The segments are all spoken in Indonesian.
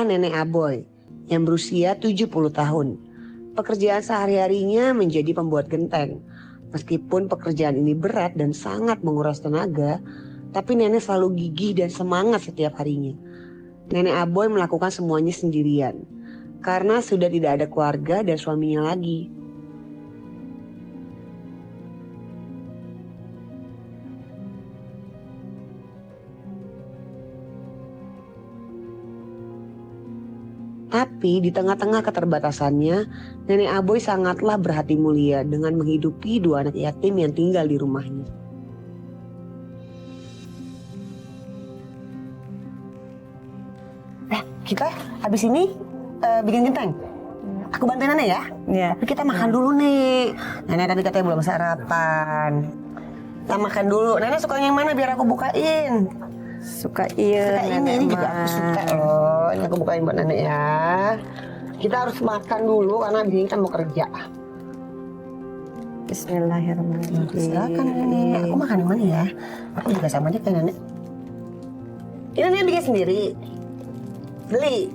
Inilah Nenek Aboy yang berusia 70 tahun. Pekerjaan sehari-harinya menjadi pembuat genteng. Meskipun pekerjaan ini berat dan sangat menguras tenaga, tapi nenek selalu gigih dan semangat setiap harinya. Nenek Aboy melakukan semuanya sendirian karena sudah tidak ada keluarga dan suaminya lagi. Tapi di tengah-tengah keterbatasannya, Nenek Aboy sangatlah berhati mulia dengan menghidupi 2 anak yatim yang tinggal di rumahnya. Kita habis ini bikin genteng. Aku bantuin Nenek ya. Iya. Tapi kita makan dulu nih. Nenek tadi katanya belum sarapan. Kita makan dulu. Nenek sukanya yang mana biar aku bukain? Suka iya. Suka ini juga aku suka loh. Ini aku bukain buat Nenek ya. Kita harus makan dulu karena abis ini kita mau kerja. Bismillahirrahmanirrahim. Silakan Nenek. Aku makan yang mana ya? Aku juga sama aja kayak Nenek. Ini Nenek bikin sendiri. Beli.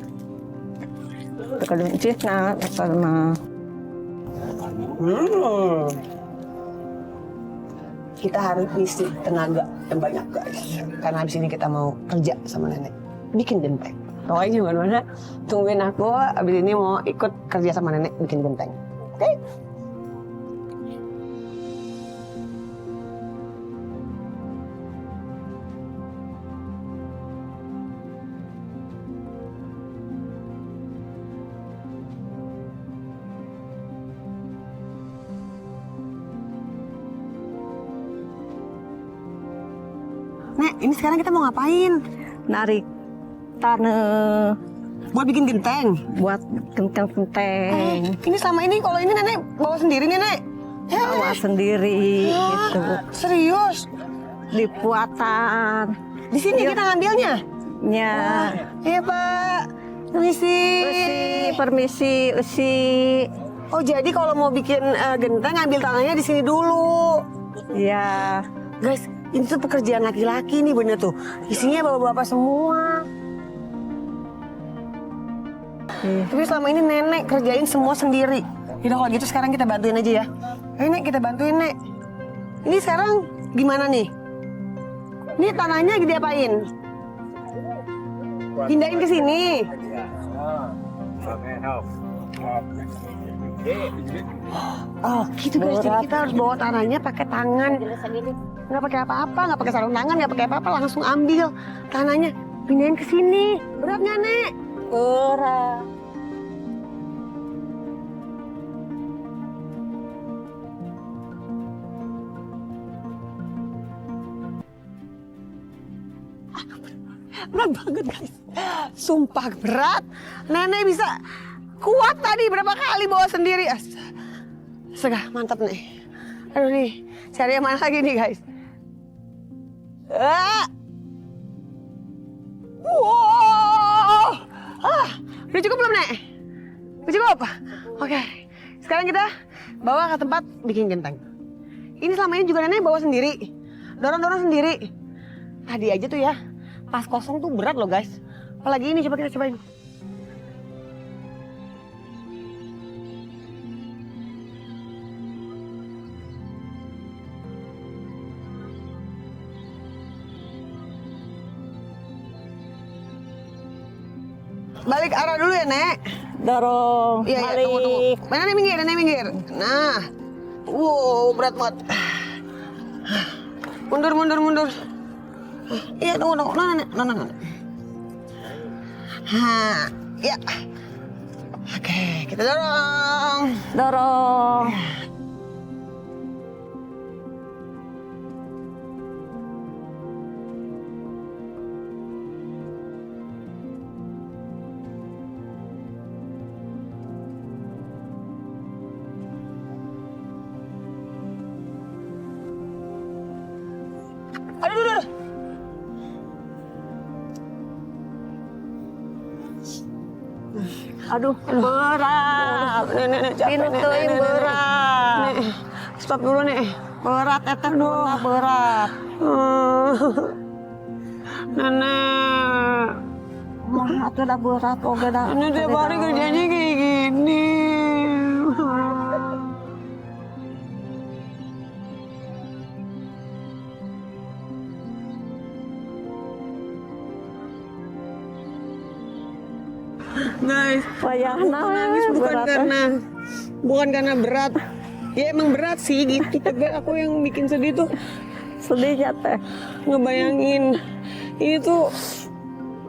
Kalau Cina sama Kita harus isi tenaga yang banyak guys. Karena habis ini kita mau kerja sama Nenek. Bikin genteng. Pokoknya gimana? Tungguin aku. Habis ini mau ikut kerja sama Nenek bikin genteng. Oke? Nek, ini sekarang kita mau ngapain? narik tanah Buat bikin genteng. buat genteng-genteng. Ini selama ini kalau ini Nenek bawa sendiri nih, Nek. Bawa sendiri gitu. Serius? Dipuatan. Di sini kita ngambilnya? Ya. Iya, Pak. Permisi. Permisi, usi. Oh, jadi kalau mau bikin genteng ngambil tanahnya di sini dulu. Ya. Guys, ini tuh pekerjaan laki-laki nih bener tuh. Isinya bapak-bapak semua. Tapi selama ini Nenek kerjain semua sendiri. Yaudah kalau gitu sekarang kita bantuin aja ya. Nek, kita bantuin, Nek. Ini sekarang gimana nih? Ini tanahnya diapain? Pindahin ke sini. Oh, gitu guys. Jadi kita harus bawa tanahnya pakai tangan. Nggak pakai apa-apa, nggak pakai sarung tangan, nggak pakai apa-apa, langsung ambil tanahnya, pindahin ke sini. Berat nggak, Nek? Berat. Berat banget guys, sumpah berat. Nenek bisa kuat tadi berapa kali bawa sendiri. Astaga, mantap nih. Aduh nih, cari yang mana lagi nih guys. Wow, udah cukup belum Nek? Udah cukup? Oke, sekarang kita bawa ke tempat bikin genteng. Ini selama ini juga Nenek bawa sendiri, dorong-dorong sendiri. Tadi aja tuh ya, pas kosong tuh berat loh guys. Apalagi ini, coba kita cobain. Balik arah dulu ya, Nek. Dorong. Iya, iya, tunggu. Mana Nenek minggir, Nenek minggir. Nah. Wow, berat banget. Mundur. Iya, tunggu. Nah. Ya. Oke, kita dorong. Dorong. Aduh. Aduh, berat. Nenek capek. Pintuin berat. Nek, stop dulu, Nek. Berat, teteh berat. Nenek. Mah atuh da berat oge da. Ini tiap hari kerjanya kayak gini. Guys, Wayahna nangis berat, bukan karena berat. Ya emang berat sih gitu. Tapi aku yang bikin sedih tuh sedih ya teh. ngebayangin ini tuh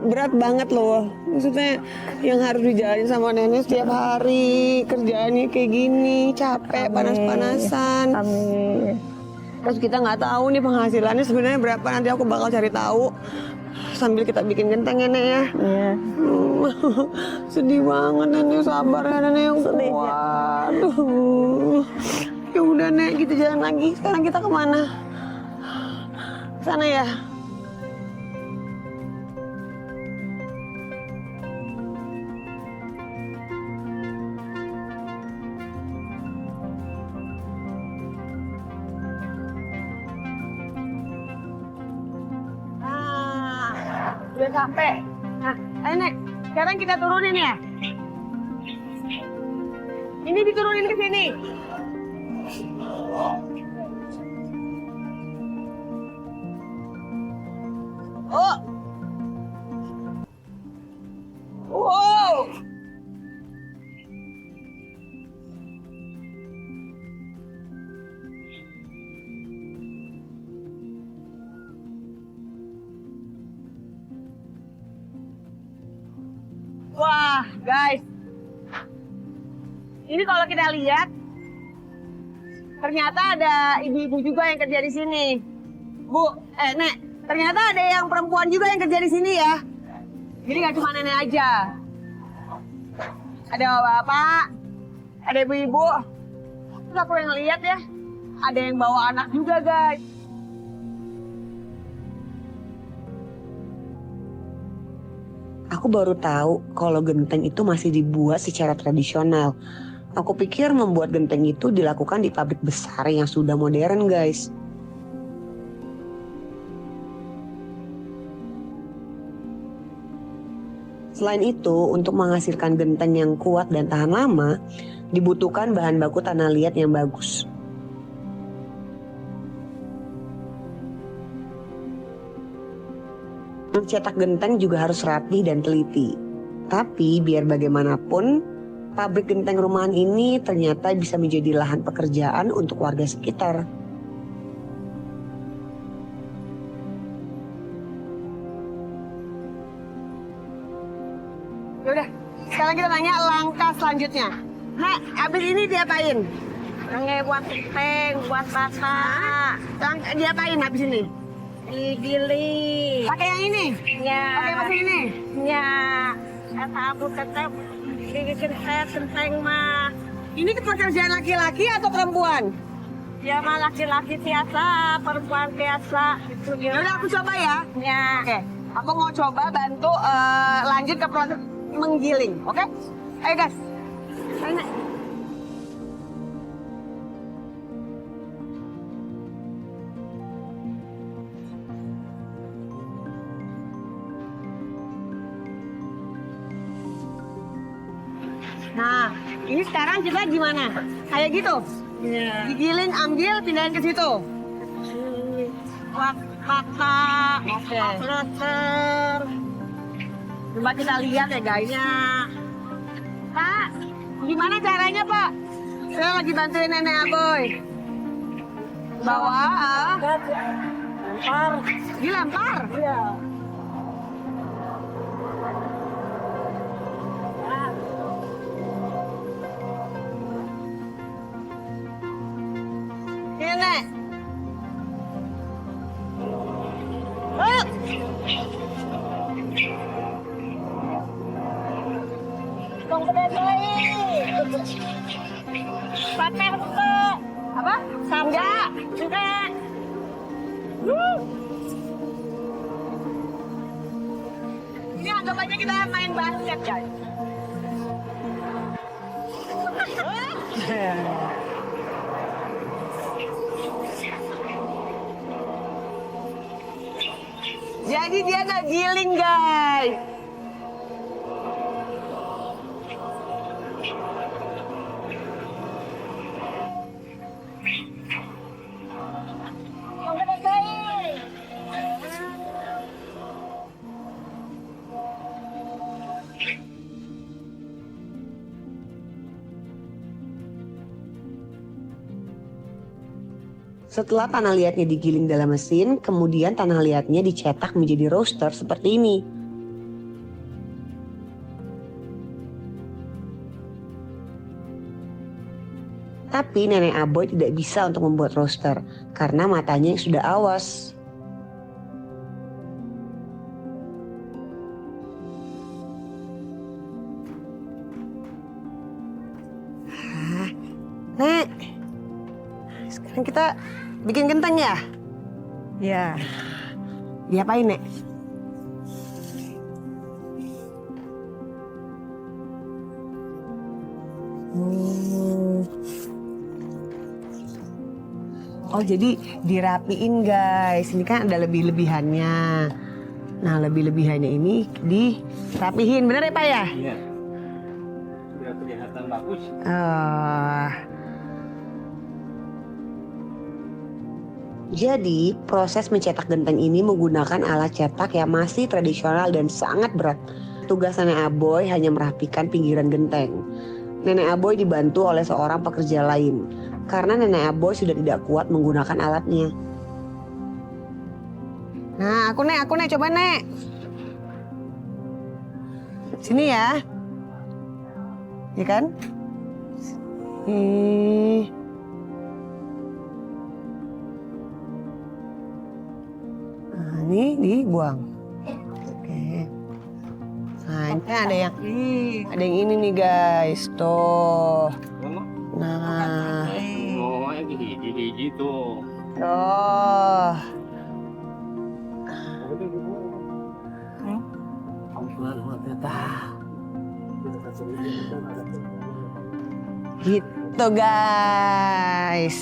berat banget loh. Maksudnya yang harus dijalanin sama nenek setiap hari, kerjaannya kayak gini, capek, panas-panasan. Amin. Terus kita nggak tahu nih penghasilannya sebenarnya berapa, nanti aku bakal cari tahu sambil kita bikin genteng ya, Nek ya. Iya. Sedih banget nenek, sabar ya nenek yang Sedih, ya. kuat. Ya udah Nek, gitu jalan lagi. Sekarang kita kemana? Sana ya. Udah sampai. Nah, ayo Nek, sekarang kita turunin ya. Ini diturunin ke sini. Oh. Wow. Wah, guys. Ini kalau kita lihat, ternyata ada ibu-ibu juga yang kerja di sini. Nek, ternyata ada yang perempuan juga yang kerja di sini ya. Jadi nggak cuma nenek aja. Ada bapak, ada ibu-ibu. Terus aku yang lihat ya, ada yang bawa anak juga, guys. Aku baru tahu kalau genteng itu masih dibuat secara tradisional. Aku pikir membuat genteng itu dilakukan di pabrik besar yang sudah modern, guys. Selain itu, untuk menghasilkan genteng yang kuat dan tahan lama, dibutuhkan bahan baku tanah liat yang bagus. Mencetak genteng juga harus rapi dan teliti. Tapi biar bagaimanapun, pabrik genteng rumahan ini ternyata bisa menjadi lahan pekerjaan untuk warga sekitar. Yaudah, sekarang kita tanya langkah selanjutnya. Nah, abis ini diapain? Buat genteng, buat bata. Diapain abis ini? Digiling. Pakai yang ini? Ya. Pakai mesin ini? Ya. Aku tetap bikin genteng mah. Ini pekerjaan laki-laki atau perempuan? Ya mah laki-laki biasa, perempuan biasa. Itu Yaudah aku coba ya. Ya. Oke, aku mau coba bantu lanjut ke proses menggiling, oke? Ayo guys. Ayo, Nek. Nah, ini sekarang kita gimana? Kayak gitu? Ya. Digiling, ambil, pindahin ke situ. Buat bata. Oke. Roster. Coba kita lihat ya guysnya. Pak, gimana caranya Pak? Saya lagi bantuin nenek Aboy. Bawa, Lempar. dilempar. Iya. Nenek. Tong bedoi. Pakai itu. Apa? Sangga. Juga. Ini anggap aja kita main basket guys. Jadi dia ngegiling guys. Setelah tanah liatnya digiling dalam mesin, kemudian tanah liatnya dicetak menjadi roaster seperti ini. Tapi nenek Aboy tidak bisa untuk membuat roaster karena matanya yang sudah awas. Nek, sekarang kita bikin genteng ya? Ya. Diapain, Nek? Oh, jadi dirapiin guys. Ini kan ada lebih-lebihannya. Nah, lebih-lebihannya ini dirapihin. Bener ya, Pak ya? Iya. Biar kelihatan bagus. Jadi, proses mencetak genteng ini menggunakan alat cetak yang masih tradisional dan sangat berat. Tugas Nenek Aboy hanya merapikan pinggiran genteng. Nenek Aboy dibantu oleh seorang pekerja lain, karena Nenek Aboy sudah tidak kuat menggunakan alatnya. Nah, aku Nek, coba Nek. Sini ya. Ya kan? Nah, ini dibuang. Oke. Nah, ini ada yang ini nih guys. Tuh. Nah. Oh, yang hiji-hiji tuh. Tuh. Gitu guys.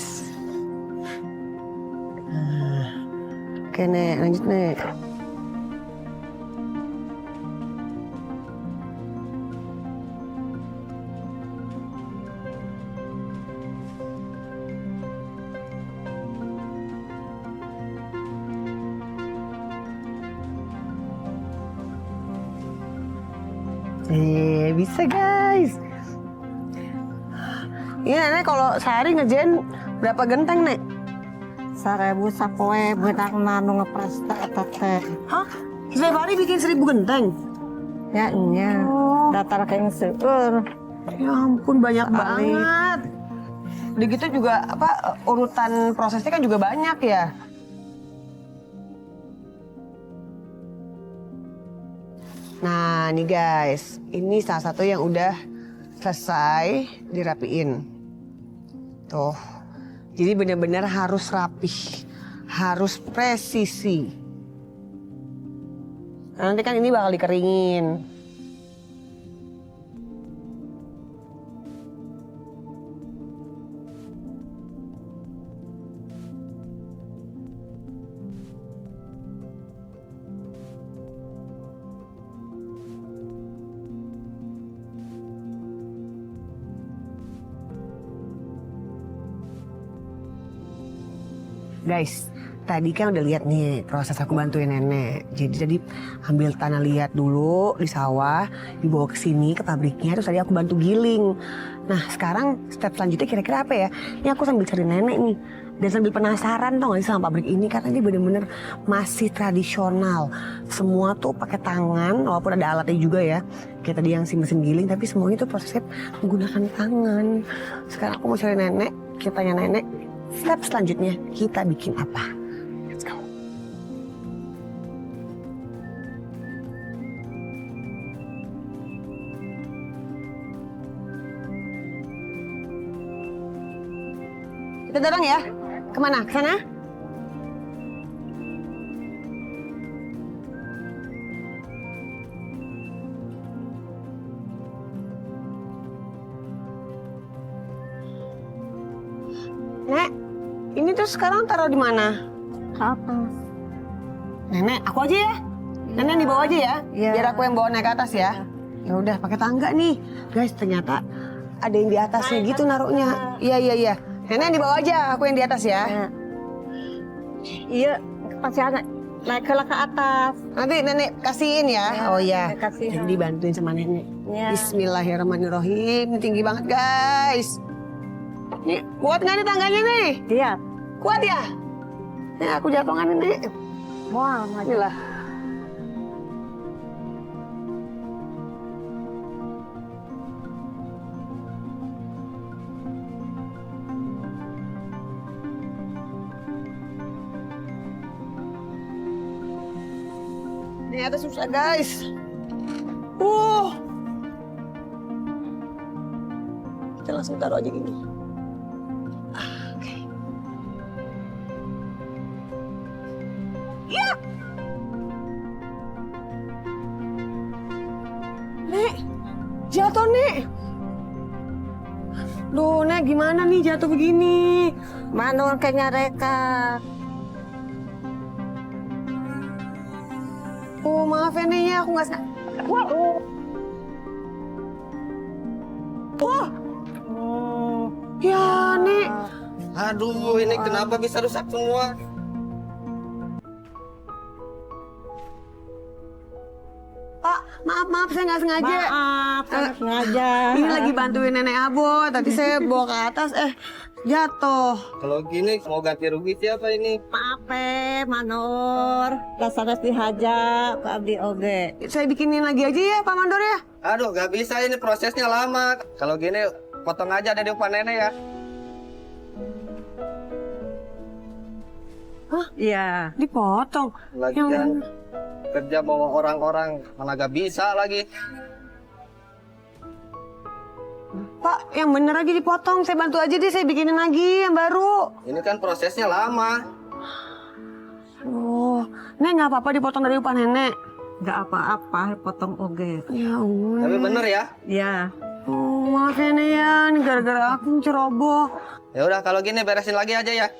Oke Nek, lanjut Nek. Bisa guys. Ini Nenek kalau sehari ngerjain berapa genteng Nek? 1000 sapoe bedak nanu ngepres teh. Hah? Setiap hari bikin 1000 genteng? Ya iya. Datar kayak seueur. Ya ampun banyak Sekali. banget. Udah gitu juga urutan prosesnya kan juga banyak ya. Nah nih guys, ini salah satu yang udah selesai dirapiin. Tuh, jadi benar-benar harus rapih, harus presisi. Nah, nanti kan ini bakal dikeringin. Guys, tadi kan udah lihat nih proses aku bantuin nenek. Jadi tadi ambil tanah liat dulu di sawah, dibawa ke sini ke pabriknya, terus tadi aku bantu giling. Nah sekarang step selanjutnya kira-kira apa ya? Ini aku sambil cari nenek nih. Dan sambil penasaran tau gak sih sama pabrik ini, karena ini bener-bener masih tradisional. Semua tuh pakai tangan, walaupun ada alatnya juga ya. Kayak tadi yang si mesin giling, tapi semuanya tuh prosesnya menggunakan tangan. Sekarang aku mau cari nenek, kita tanya nenek. Step selanjutnya kita bikin apa? Let's go. Kita dorong ya. Kemana? Ke sana? Nek, ini tuh sekarang taruh di mana? Atas. Nenek, aku aja ya. Nenek dibawa aja ya. Iya. Biar aku yang bawa naik ke atas ya. Ya udah, pakai tangga nih. Guys, ternyata ada yang di atasnya gitu naruhnya. Iya. Nenek dibawa aja, aku yang di atas ya. Iya, pasti ada. Naik ke atas. Nanti nenek kasihin ya. Oh iya. nenek kasihin. Jadi dibantuin sama nenek. Iya. Bismillahirrahmanirrahim. Ini tinggi banget guys. Nih, kuat nggak nih tangganya nih? Iya. Kuat ya? Nih aku jatuhkan ini. Wah, Inilah. Ini atas susah guys. Kita langsung taruh aja gini. Oke. Ya. Nek, jatuh Nek. Duh, Nek gimana nih jatuh begini? Manur kayaknya reka. Oh maaf ya Nek ya, aku nggak sengaja. Wah. Wah. Ya Nek. Aduh, ini kenapa bisa rusak semua? Pak, maaf saya nggak sengaja. Maaf, nggak sengaja. Ini lagi bantuin nenek Abo, tadi saya bawa ke atas, jatuh. Kalau gini mau ganti rugi siapa ini? Maaf Manur. Dasarnya dihaja ke abdi oge. Saya bikinin lagi aja ya Pak Mandor ya. Aduh, gak bisa, ini prosesnya lama. Kalau gini potong aja dari upah nenek ya. Hah? Iya. Dipotong. Lagian kerja bawa orang-orang mana gak bisa lagi. Pak, yang bener aja dipotong. Saya bantu aja deh, saya bikinin lagi yang baru. Ini kan prosesnya lama. Oh, Nek nggak apa-apa dipotong dari upah nenek. Nggak apa-apa, potong oge. Ya Allah. Tapi bener ya. Ya. Oh, maaf ya Nek ya, ini gara-gara aku ceroboh. Ya udah kalau gini beresin lagi aja ya.